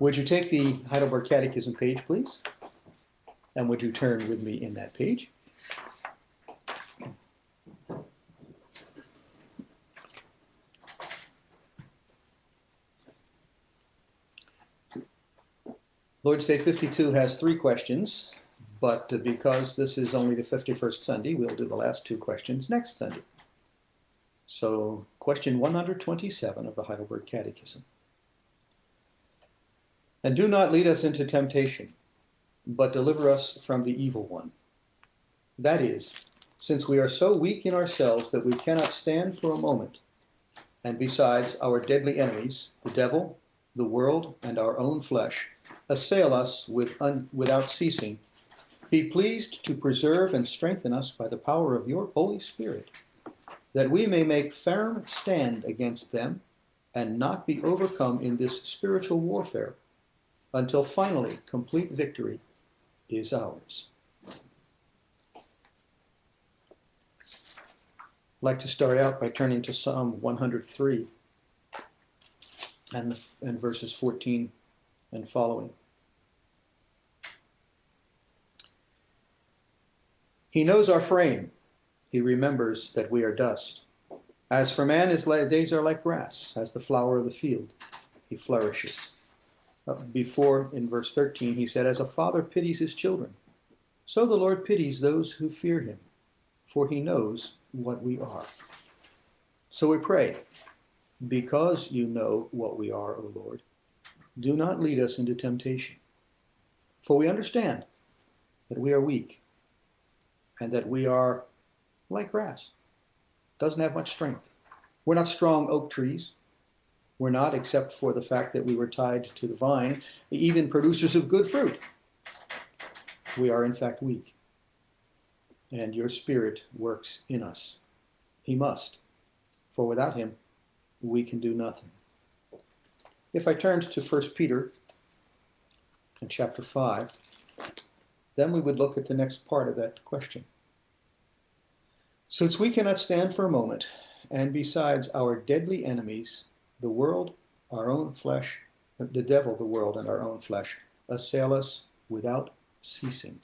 Would you take the Heidelberg Catechism page, please? And would you turn with me in that page? Lord's Day 52 has 3 questions, but because this is only the 51st Sunday, we'll do the last 2 questions next Sunday. So, question 127 of the Heidelberg Catechism. And do not lead us into temptation, but deliver us from the evil one. That is, since we are so weak in ourselves that we cannot stand for a moment, and besides our deadly enemies, the devil, the world, and our own flesh, assail us without ceasing, be pleased to preserve and strengthen us by the power of your Holy Spirit, that we may make firm stand against them and not be overcome in this spiritual warfare, until finally complete victory is ours. I'd like to start out by turning to Psalm 103 and verses 14 and following. He knows our frame. He remembers that we are dust. As for man, his days are like grass, as the flower of the field. He flourishes. Before, in verse 13, he said, as a father pities his children, so the Lord pities those who fear him, for he knows what we are. So we pray, because you know what we are, O Lord, do not lead us into temptation. For we understand that we are weak, and that we are like grass, doesn't have much strength. We're not strong oak trees. We're not, except for the fact that we were tied to the vine, even producers of good fruit. We are in fact weak. And your Spirit works in us. He must, for without him, we can do nothing. If I turned to 1 Peter in chapter 5, then we would look at the next part of that question. Since we cannot stand for a moment, and besides our deadly enemies, the world, our own flesh, the devil, the world, and our own flesh, assail us without ceasing.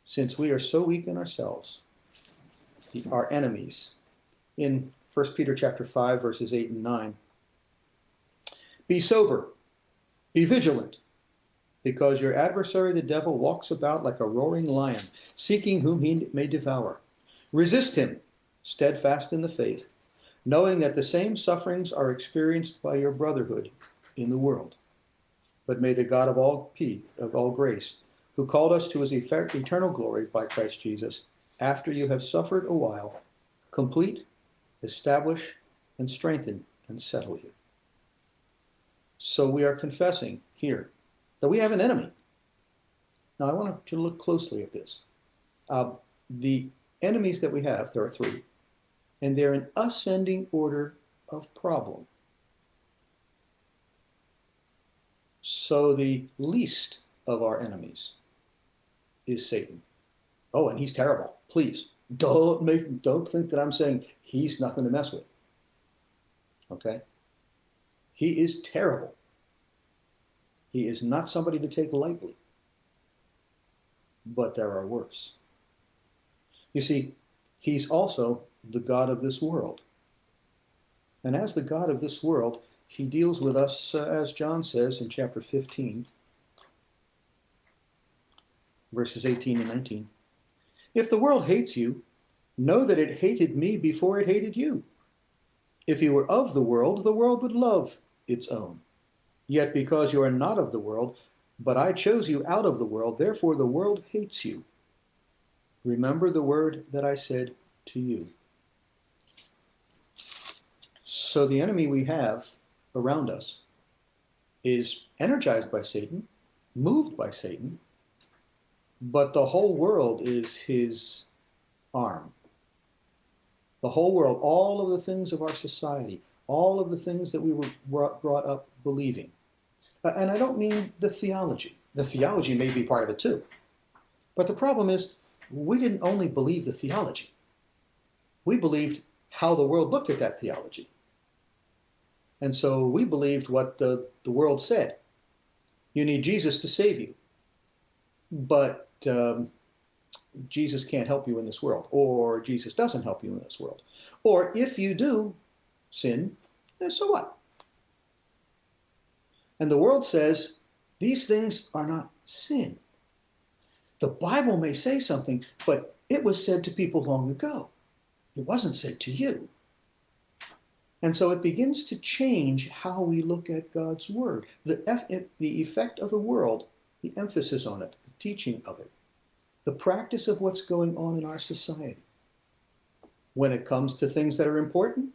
Since we are so weak in ourselves, our enemies, in 1 Peter chapter 5, verses 8 and 9, be sober, be vigilant, because your adversary the devil walks about like a roaring lion, seeking whom he may devour. Resist him, steadfast in the faith, knowing that the same sufferings are experienced by your brotherhood in the world. But may the God of all peace, of all grace, who called us to his eternal glory by Christ Jesus, after you have suffered a while, complete, establish, and strengthen, and settle you. So we are confessing here that we have an enemy. Now I want you to look closely at this. The enemies that we have, there are 3, and they're in ascending order of problem. So the least of our enemies is Satan. Oh, and he's terrible. Please, don't think that I'm saying he's nothing to mess with. Okay? He is terrible. He is not somebody to take lightly. But there are worse. You see, he's also the God of this world. And as the God of this world, he deals with us, as John says in chapter 15, verses 18 and 19. If the world hates you, know that it hated me before it hated you. If you were of the world would love its own. Yet because you are not of the world, but I chose you out of the world, therefore the world hates you. Remember the word that I said to you. So the enemy we have around us is energized by Satan, moved by Satan, but the whole world is his arm. The whole world, all of the things of our society, all of the things that we were brought up believing. And I don't mean the theology. The theology may be part of it too. But the problem is, we didn't only believe the theology. We believed how the world looked at that theology. And so we believed what the world said. You need Jesus to save you. But Jesus can't help you in this world. Or Jesus doesn't help you in this world. Or if you do sin, then so what? And the world says these things are not sin. The Bible may say something, but it was said to people long ago. It wasn't said to you. And so it begins to change how we look at God's word. The effect of the world, the emphasis on it, the teaching of it, the practice of what's going on in our society. When it comes to things that are important,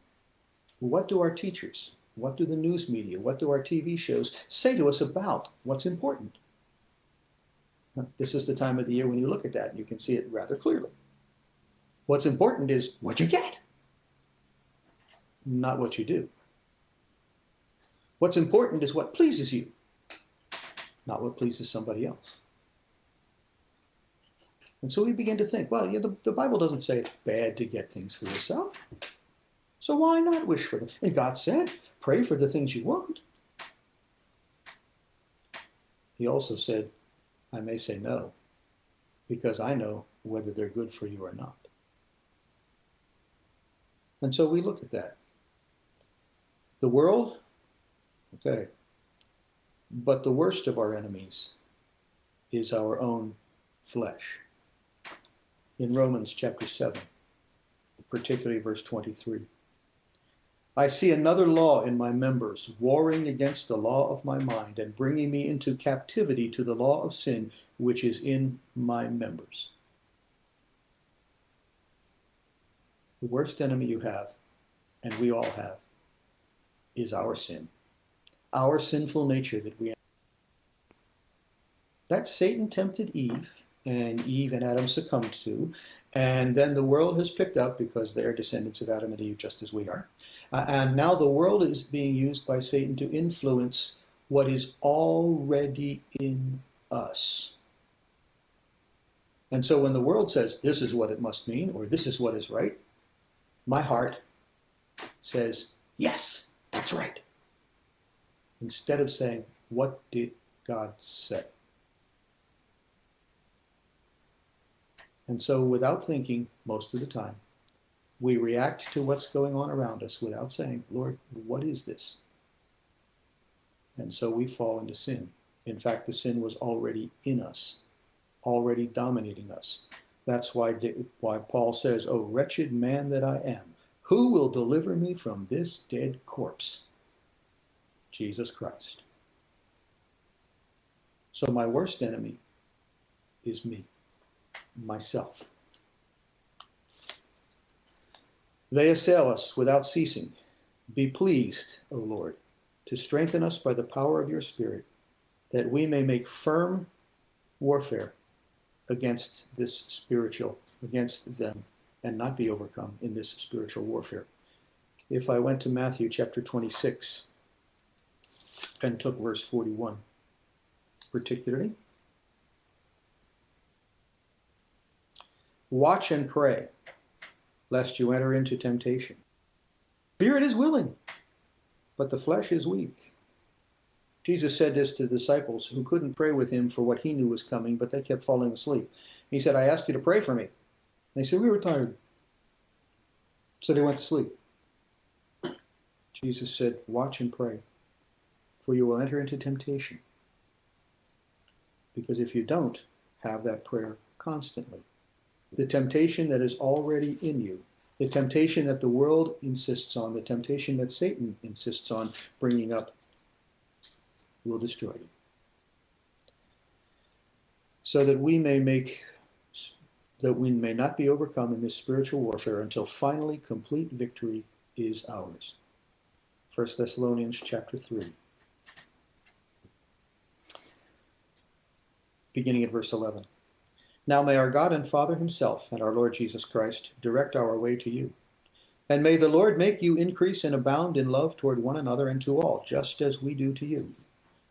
what do our teachers, what do the news media, what do our TV shows say to us about what's important? This is the time of the year when you look at that and you can see it rather clearly. What's important is what you get, not what you do. What's important is what pleases you, not what pleases somebody else. And so we begin to think, well, the Bible doesn't say it's bad to get things for yourself. So why not wish for them? And God said, pray for the things you want. He also said, I may say no, because I know whether they're good for you or not. And so we look at that. The world, okay, but the worst of our enemies is our own flesh. In Romans chapter 7, particularly verse 23, I see another law in my members, warring against the law of my mind and bringing me into captivity to the law of sin, which is in my members. The worst enemy you have, and we all have, is our sin, our sinful nature that Satan tempted Eve, and Eve and Adam succumbed to, and then the world has picked up because they're descendants of Adam and Eve just as we are. And now the world is being used by Satan to influence what is already in us. And so when the world says, this is what it must mean, or this is what is right, my heart says, yes, that's right. Instead of saying, what did God say? And so without thinking, most of the time, we react to what's going on around us without saying, Lord, what is this? And so we fall into sin. In fact, the sin was already in us, already dominating us. That's why Paul says, "O wretched man that I am, who will deliver me from this dead corpse?" Jesus Christ. So my worst enemy is me, myself. They assail us without ceasing. Be pleased, O Lord, to strengthen us by the power of your Spirit, that we may make firm warfare against them, and not be overcome in this spiritual warfare. If I went to Matthew chapter 26 and took verse 41, particularly, watch and pray, lest you enter into temptation. Spirit is willing, but the flesh is weak. Jesus said this to the disciples who couldn't pray with him for what he knew was coming, but they kept falling asleep. He said, I asked you to pray for me. And they said, we were tired. So they went to sleep. Jesus said, watch and pray, for you will enter into temptation. Because if you don't have that prayer constantly, the temptation that is already in you, the temptation that the world insists on, the temptation that Satan insists on bringing up, will destroy you. So that we may not be overcome in this spiritual warfare until finally complete victory is ours. 1 Thessalonians chapter 3. Beginning at verse 11. Now may our God and Father himself and our Lord Jesus Christ direct our way to you. And may the Lord make you increase and abound in love toward one another and to all, just as we do to you,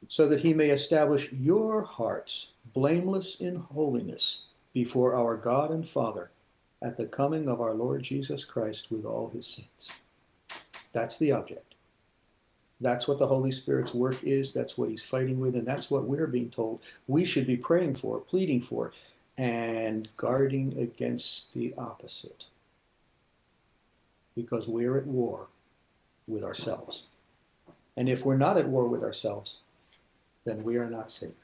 so that he may establish your hearts blameless in holiness before our God and Father at the coming of our Lord Jesus Christ with all his saints. That's the object. That's what the Holy Spirit's work is. That's what he's fighting with, and that's what we're being told we should be praying for, pleading for, and guarding against the opposite. Because we're at war with ourselves. And if we're not at war with ourselves, then we are not safe.